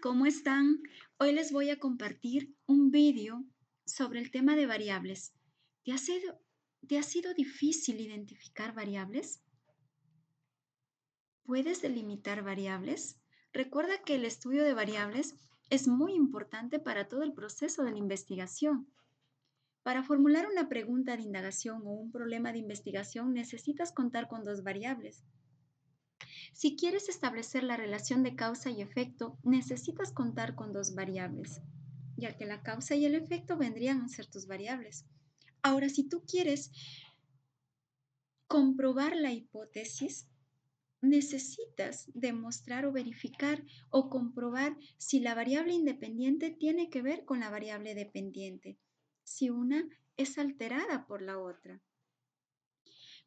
¿Cómo están? Hoy les voy a compartir un vídeo sobre el tema de variables. ¿Te ha sido, te ha sido difícil identificar variables? ¿Puedes delimitar variables? Recuerda que el estudio de variables es muy importante para todo el proceso de la investigación. Para formular una pregunta de indagación o un problema de investigación necesitas contar con dos variables. Si quieres establecer la relación de causa y efecto, necesitas contar con dos variables, ya que la causa y el efecto vendrían a ser tus variables. Ahora, si tú quieres comprobar la hipótesis, necesitas demostrar o verificar o comprobar si la variable independiente tiene que ver con la variable dependiente, si una es alterada por la otra.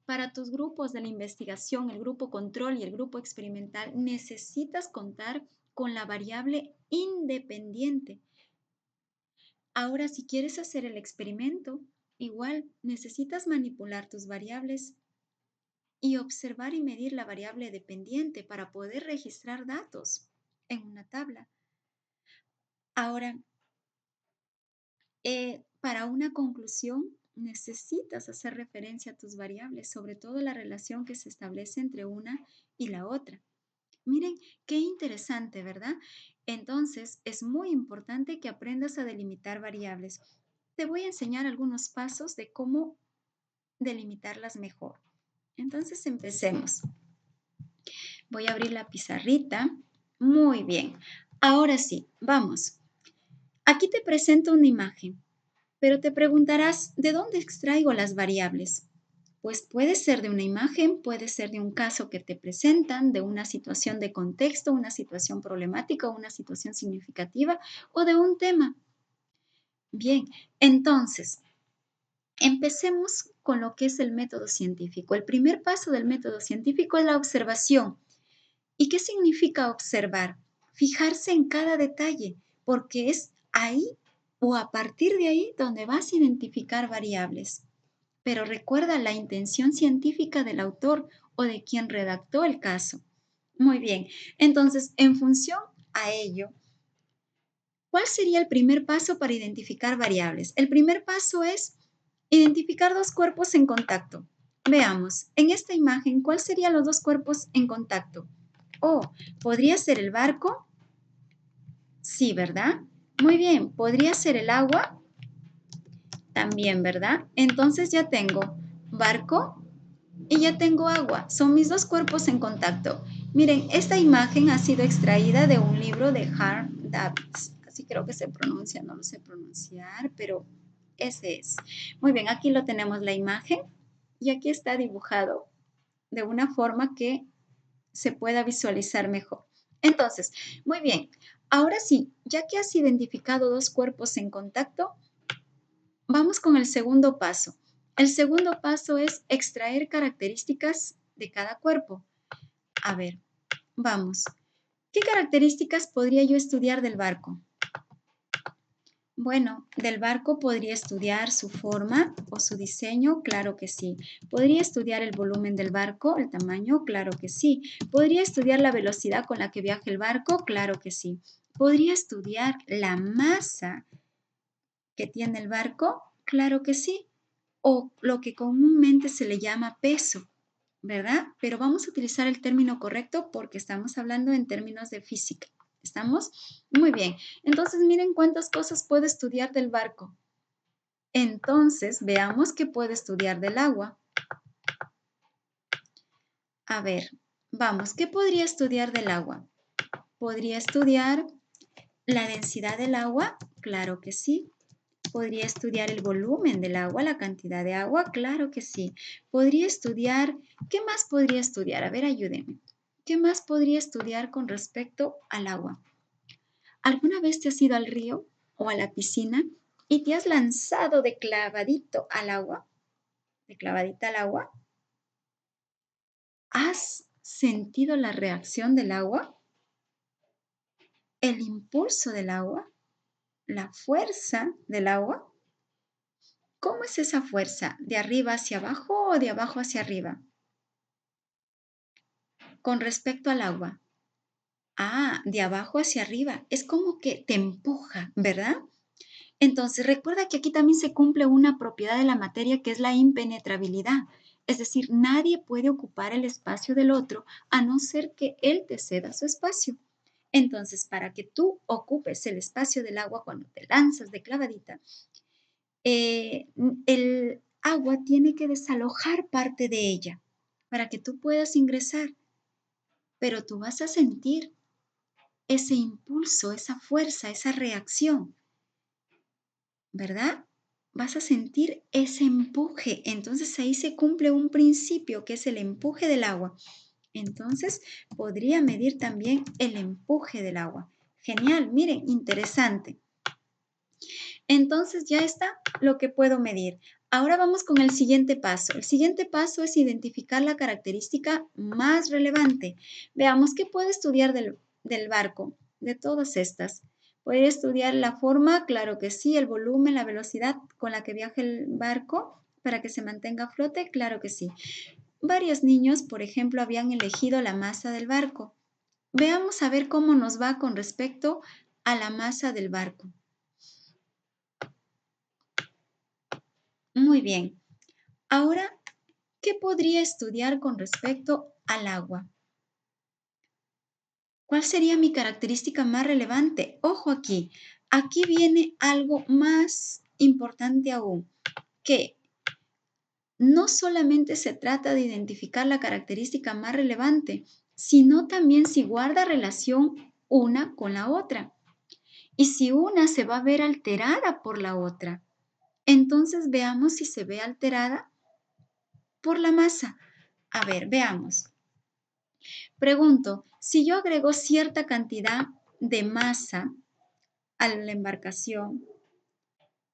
Para tus grupos de la investigación, el grupo control y el grupo experimental, necesitas contar con la variable independiente. Ahora, si quieres hacer el experimento, igual necesitas manipular tus variables y observar y medir la variable dependiente para poder registrar datos en una tabla. Ahora, para una conclusión, necesitas hacer referencia a tus variables, sobre todo la relación que se establece entre una y la otra. Miren, qué interesante, ¿verdad? Entonces, es muy importante que aprendas a delimitar variables. Te voy a enseñar algunos pasos de cómo delimitarlas mejor. Entonces, empecemos. Voy a abrir la pizarrita. Muy bien. Ahora sí, vamos. Aquí te presento una imagen, pero te preguntarás, ¿de dónde extraigo las variables? Pues puede ser de una imagen, puede ser de un caso que te presentan, de una situación de contexto, una situación problemática, una situación significativa o de un tema. Bien, entonces, empecemos con lo que es el método científico. El primer paso del método científico es la observación. ¿Y qué significa observar? Fijarse en cada detalle, porque es ahí o a partir de ahí donde vas a identificar variables. Pero recuerda la intención científica del autor o de quien redactó el caso. Muy bien, entonces, en función a ello, ¿cuál sería el primer paso para identificar variables? El primer paso es identificar dos cuerpos en contacto. Veamos, en esta imagen, ¿cuáles serían los dos cuerpos en contacto? Oh, ¿podría ser el barco? Sí, ¿verdad? Muy bien, ¿podría ser el agua? También, ¿verdad? Entonces ya tengo barco y ya tengo agua. Son mis dos cuerpos en contacto. Miren, esta imagen ha sido extraída de un libro de Harm Davids. Así creo que se pronuncia, no lo sé pronunciar, pero ese es. Muy bien, aquí lo tenemos la imagen y aquí está dibujado de una forma que se pueda visualizar mejor. Entonces, muy bien, ahora sí, ya que has identificado dos cuerpos en contacto, vamos con el segundo paso. El segundo paso es extraer características de cada cuerpo. A ver, vamos. ¿Qué características podría yo estudiar del barco? Bueno, del barco podría estudiar su forma o su diseño, claro que sí. ¿Podría estudiar el volumen del barco, el tamaño? Claro que sí. ¿Podría estudiar la velocidad con la que viaja el barco? Claro que sí. ¿Podría estudiar la masa que tiene el barco? Claro que sí. O lo que comúnmente se le llama peso, ¿verdad? Pero vamos a utilizar el término correcto porque estamos hablando en términos de física. ¿Estamos? Muy bien. Entonces, miren cuántas cosas puedo estudiar del barco. Entonces, veamos qué puedo estudiar del agua. A ver, vamos, ¿qué podría estudiar del agua? ¿Podría estudiar la densidad del agua? Claro que sí. ¿Podría estudiar el volumen del agua, la cantidad de agua? Claro que sí. ¿Podría estudiar? ¿Qué más podría estudiar? A ver, ayúdenme. ¿Qué más podría estudiar con respecto al agua? ¿Alguna vez te has ido al río o a la piscina y te has lanzado de clavadito al agua? ¿De clavadita al agua? ¿Has sentido la reacción del agua? ¿El impulso del agua? ¿La fuerza del agua? ¿Cómo es esa fuerza? ¿De arriba hacia abajo o de abajo hacia arriba? Con respecto al agua. De abajo hacia arriba. Es como que te empuja, ¿verdad? Entonces, recuerda que aquí también se cumple una propiedad de la materia que es la impenetrabilidad. Es decir, nadie puede ocupar el espacio del otro a no ser que él te ceda su espacio. Entonces, para que tú ocupes el espacio del agua cuando te lanzas de clavadita, el agua tiene que desalojar parte de ella para que tú puedas ingresar, pero tú vas a sentir ese impulso, esa fuerza, esa reacción, ¿verdad? Vas a sentir ese empuje. Entonces ahí se cumple un principio que es el empuje del agua. Entonces podría medir también el empuje del agua. Genial, miren, interesante. Entonces ya está lo que puedo medir. Ahora vamos con el siguiente paso. El siguiente paso es identificar la característica más relevante. Veamos qué puedo estudiar del barco, de todas estas. ¿Puede estudiar la forma? Claro que sí. ¿El volumen, la velocidad con la que viaja el barco para que se mantenga a flote? Claro que sí. Varios niños, por ejemplo, habían elegido la masa del barco. Veamos a ver cómo nos va con respecto a la masa del barco. Muy bien. Ahora, ¿qué podría estudiar con respecto al agua? ¿Cuál sería mi característica más relevante? Ojo aquí, aquí viene algo más importante aún, que no solamente se trata de identificar la característica más relevante, sino también si guarda relación una con la otra y si una se va a ver alterada por la otra. Entonces veamos si se ve alterada por la masa. A ver, veamos. Pregunto, si yo agrego cierta cantidad de masa a la embarcación,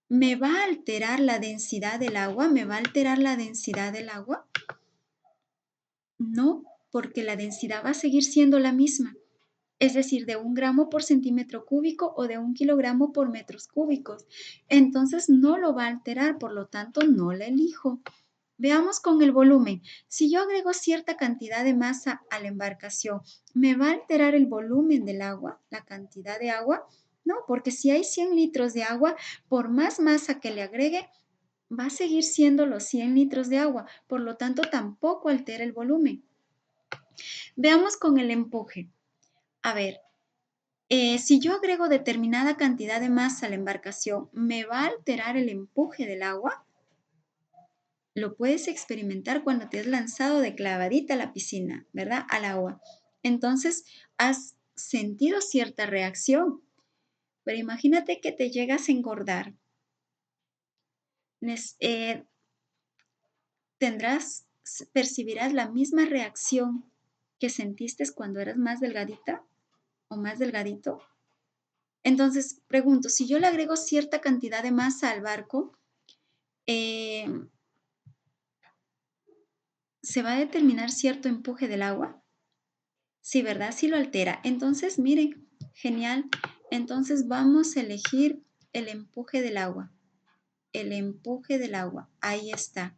¿me va a alterar la densidad del agua? ¿Me va a alterar la densidad del agua? No, porque la densidad va a seguir siendo la misma, es decir, de 1 gramo por centímetro cúbico o de 1 kilogramo por metros cúbicos. Entonces no lo va a alterar, por lo tanto no la elijo. Veamos con el volumen. Si yo agrego cierta cantidad de masa a la embarcación, ¿me va a alterar el volumen del agua, la cantidad de agua? No, porque si hay 100 litros de agua, por más masa que le agregue, va a seguir siendo los 100 litros de agua. Por lo tanto, tampoco altera el volumen. Veamos con el empuje. A ver, si yo agrego determinada cantidad de masa a la embarcación, ¿me va a alterar el empuje del agua? Lo puedes experimentar cuando te has lanzado de clavadita a la piscina, ¿verdad? Al agua. Entonces, has sentido cierta reacción, pero imagínate que te llegas a engordar. Tendrás, percibirás la misma reacción que sentiste cuando eras más delgadita o más delgadito. Entonces, pregunto, si yo le agrego cierta cantidad de masa al barco, eh, ¿se va a determinar cierto empuje del agua? Sí, ¿verdad? Sí lo altera. Entonces, miren, genial. Entonces vamos a elegir el empuje del agua. El empuje del agua. Ahí está.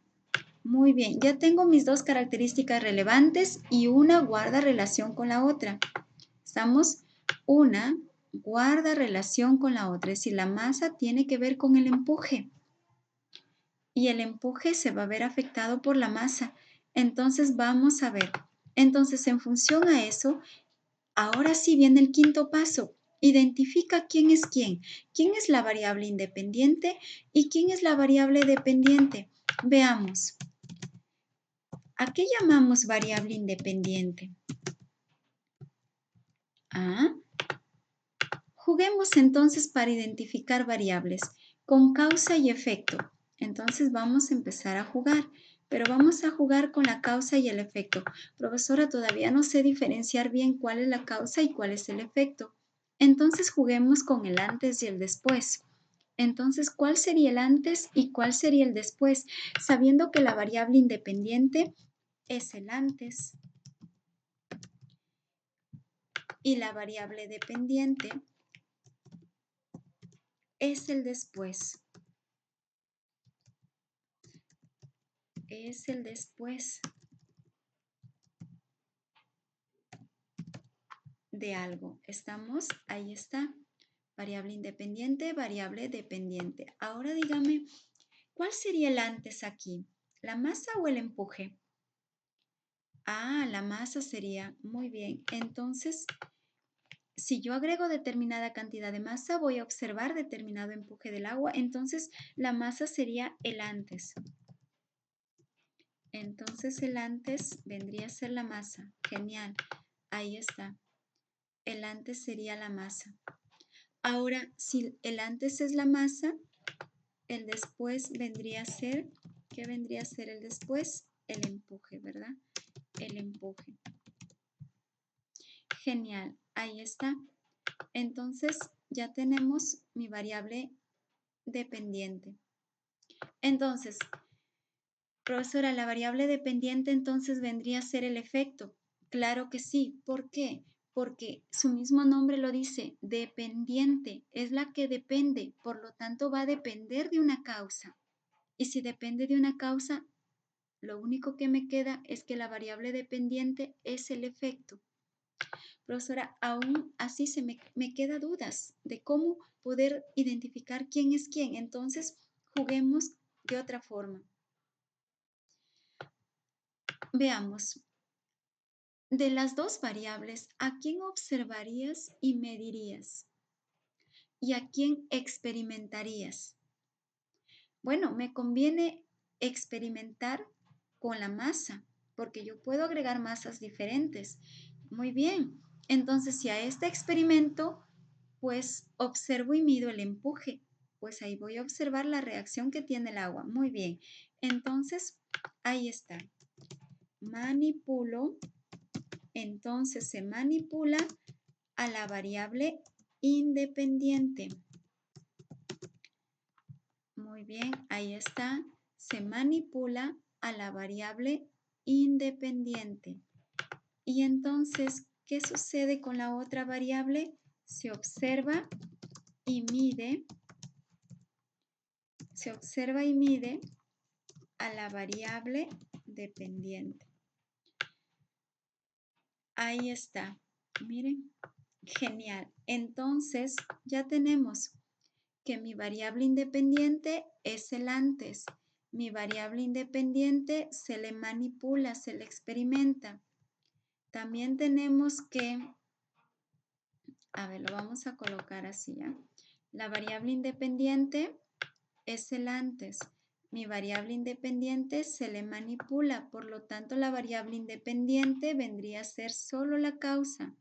Muy bien, ya tengo mis dos características relevantes y una guarda relación con la otra. Estamos, una guarda relación con la otra, es decir, la masa tiene que ver con el empuje y el empuje se va a ver afectado por la masa. Entonces vamos a ver. Entonces, en función a eso, ahora sí viene el quinto paso. Identifica quién es quién. ¿Quién es la variable independiente y quién es la variable dependiente? Veamos. ¿A qué llamamos variable independiente? Ah, juguemos entonces para identificar variables con causa y efecto. Entonces vamos a empezar a jugar, pero vamos a jugar con la causa y el efecto. Profesora, todavía no sé diferenciar bien cuál es la causa y cuál es el efecto. Entonces juguemos con el antes y el después. Entonces, ¿cuál sería el antes y cuál sería el después? Sabiendo que la variable independiente es el antes y la variable dependiente es el después. Es el después de algo. ¿Estamos? Ahí está. Variable independiente, variable dependiente. Ahora dígame, ¿cuál sería el antes aquí? ¿La masa o el empuje? Ah, la masa sería. Muy bien. Entonces, si yo agrego determinada cantidad de masa, voy a observar determinado empuje del agua. Entonces, la masa sería el antes. Entonces, el antes vendría a ser la masa. Genial. Ahí está. El antes sería la masa. Ahora, si el antes es la masa, el después vendría a ser, ¿qué vendría a ser el después? El empuje, ¿verdad? El empuje. Genial, ahí está. Entonces ya tenemos mi variable dependiente. Entonces, profesora, la variable dependiente entonces vendría a ser el efecto. Claro que sí. ¿Por qué? Porque su mismo nombre lo dice, dependiente, es la que depende, por lo tanto va a depender de una causa. Y si depende de una causa, lo único que me queda es que la variable dependiente es el efecto. Profesora, aún así me queda dudas de cómo poder identificar quién es quién. Entonces, juguemos de otra forma. Veamos, de las dos variables, ¿a quién observarías y medirías? ¿Y a quién experimentarías? Bueno, me conviene experimentar con la masa, porque yo puedo agregar masas diferentes. Muy bien. Entonces, si a este experimento, pues observo y mido el empuje, pues ahí voy a observar la reacción que tiene el agua. Muy bien. Entonces, ahí está. Manipulo. Entonces, se manipula a la variable independiente. Muy bien, ahí está. Se manipula a la variable independiente. Y entonces, ¿qué sucede con la otra variable? Se observa y mide. Se observa y mide a la variable dependiente. Ahí está. Miren, genial. Entonces, ya tenemos que mi variable independiente es el antes. Mi variable independiente se le manipula, se le experimenta. También tenemos que, a ver, lo vamos a colocar así, ¿ya? La variable independiente es el antes. Mi variable independiente se le manipula, por lo tanto la variable independiente vendría a ser solo la causa.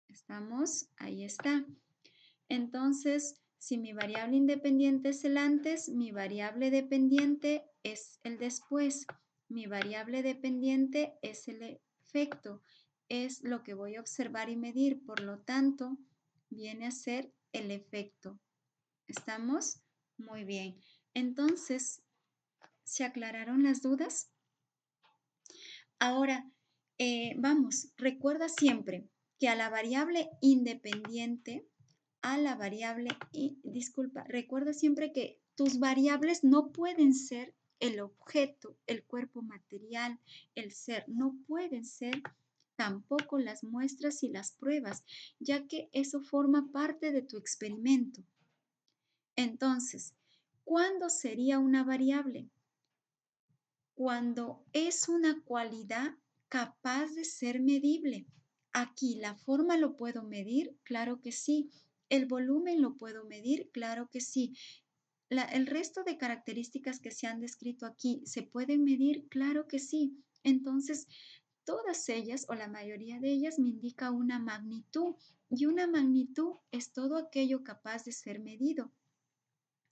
¿Estamos? Ahí está. Entonces, si mi variable independiente es el antes, mi variable dependiente es el después. Mi variable dependiente es el efecto, es lo que voy a observar y medir. Por lo tanto, viene a ser el efecto. ¿Estamos? Muy bien. Entonces, ¿se aclararon las dudas? Ahora, vamos, recuerda siempre que a la variable independiente, disculpa, recuerda siempre que tus variables no pueden ser el objeto, el cuerpo material, el ser, no pueden ser tampoco las muestras y las pruebas, ya que eso forma parte de tu experimento. Entonces, ¿cuándo sería una variable? Cuando es una cualidad capaz de ser medible. Aquí, ¿la forma lo puedo medir? Claro que sí. ¿El volumen lo puedo medir? Claro que sí. ¿El resto de características que se han descrito aquí se pueden medir? Claro que sí. Entonces, todas ellas o la mayoría de ellas me indica una magnitud y una magnitud es todo aquello capaz de ser medido.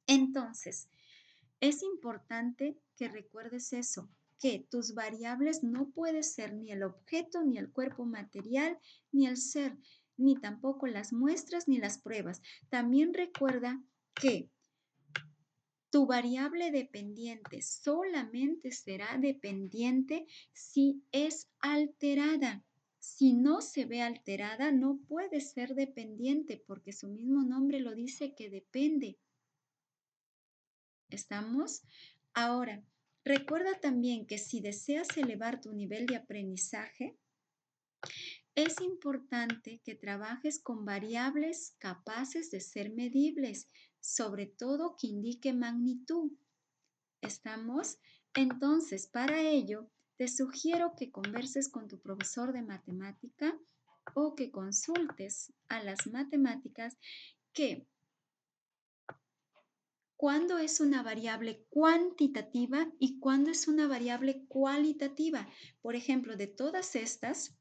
Entonces, es importante que recuerdes eso, que tus variables no pueden ser ni el objeto, ni el cuerpo material, ni el ser, ni tampoco las muestras ni las pruebas. También recuerda que tu variable dependiente solamente será dependiente si es alterada. Si no se ve alterada, no puede ser dependiente porque su mismo nombre lo dice que depende. ¿Estamos? Ahora, recuerda también que si deseas elevar tu nivel de aprendizaje, Es importante que trabajes con variables capaces de ser medibles, sobre todo que indique magnitud. ¿Estamos? Entonces, para ello, te sugiero que converses con tu profesor de matemática o que consultes a las matemáticas que cuándo es una variable cuantitativa y cuándo es una variable cualitativa. Por ejemplo, de todas estas,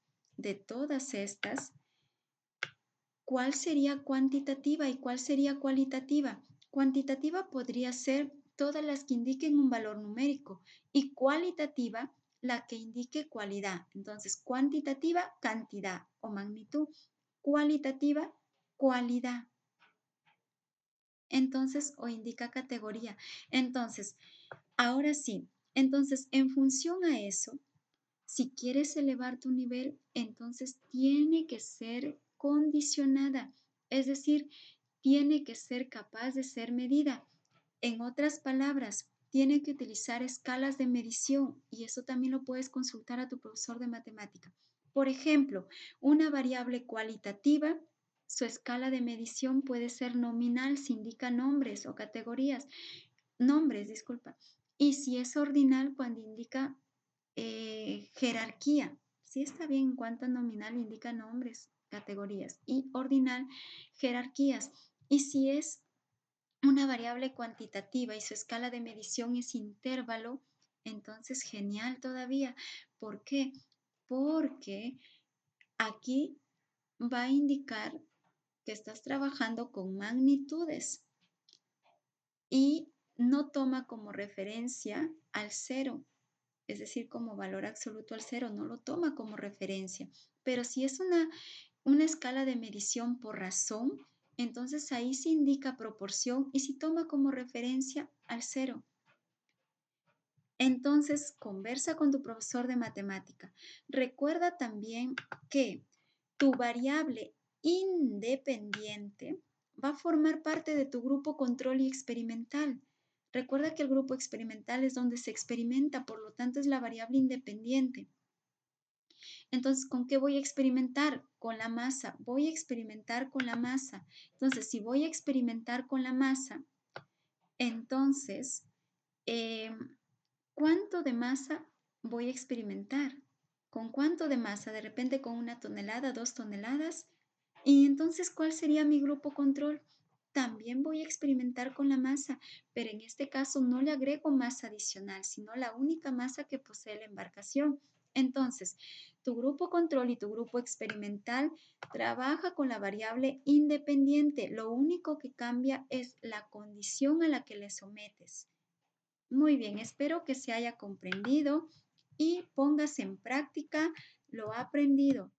¿cuál sería cuantitativa y cuál sería cualitativa? Cuantitativa podría ser todas las que indiquen un valor numérico y cualitativa la que indique cualidad. Entonces, cuantitativa, cantidad o magnitud. Cualitativa, cualidad. Entonces, o indica categoría. Entonces, ahora sí, entonces en función a eso, si quieres elevar tu nivel, entonces tiene que ser condicionada, es decir, tiene que ser capaz de ser medida. En otras palabras, tiene que utilizar escalas de medición y eso también lo puedes consultar a tu profesor de matemática. Por ejemplo, una variable cualitativa, su escala de medición puede ser nominal si indica nombres o categorías, nombres, disculpa. Y si es ordinal, cuando indica jerarquía. Sí está bien en cuanto a nominal indica nombres, categorías y ordinal jerarquías. Y si es una variable cuantitativa y su escala de medición es intervalo, entonces genial todavía. ¿Por qué? Porque aquí va a indicar que estás trabajando con magnitudes y no toma como referencia al cero, es decir, como valor absoluto al cero, no lo toma como referencia. Pero si es una escala de medición por razón, entonces ahí se indica proporción y si toma como referencia al cero. Entonces, conversa con tu profesor de matemática. Recuerda también que tu variable independiente va a formar parte de tu grupo control y experimental. Recuerda que el grupo experimental es donde se experimenta, por lo tanto es la variable independiente. Entonces, ¿con qué voy a experimentar? Con la masa. Voy a experimentar con la masa. Entonces, si voy a experimentar con la masa, entonces, eh, ¿cuánto de masa voy a experimentar? ¿Con cuánto de masa? De repente con 1 tonelada, 2 toneladas. Y entonces, ¿cuál sería mi grupo control? También voy a experimentar con la masa, pero en este caso no le agrego masa adicional, sino la única masa que posee la embarcación. Entonces, tu grupo control y tu grupo experimental trabaja con la variable independiente. Lo único que cambia es la condición a la que le sometes. Muy bien, espero que se haya comprendido y pongas en práctica lo aprendido.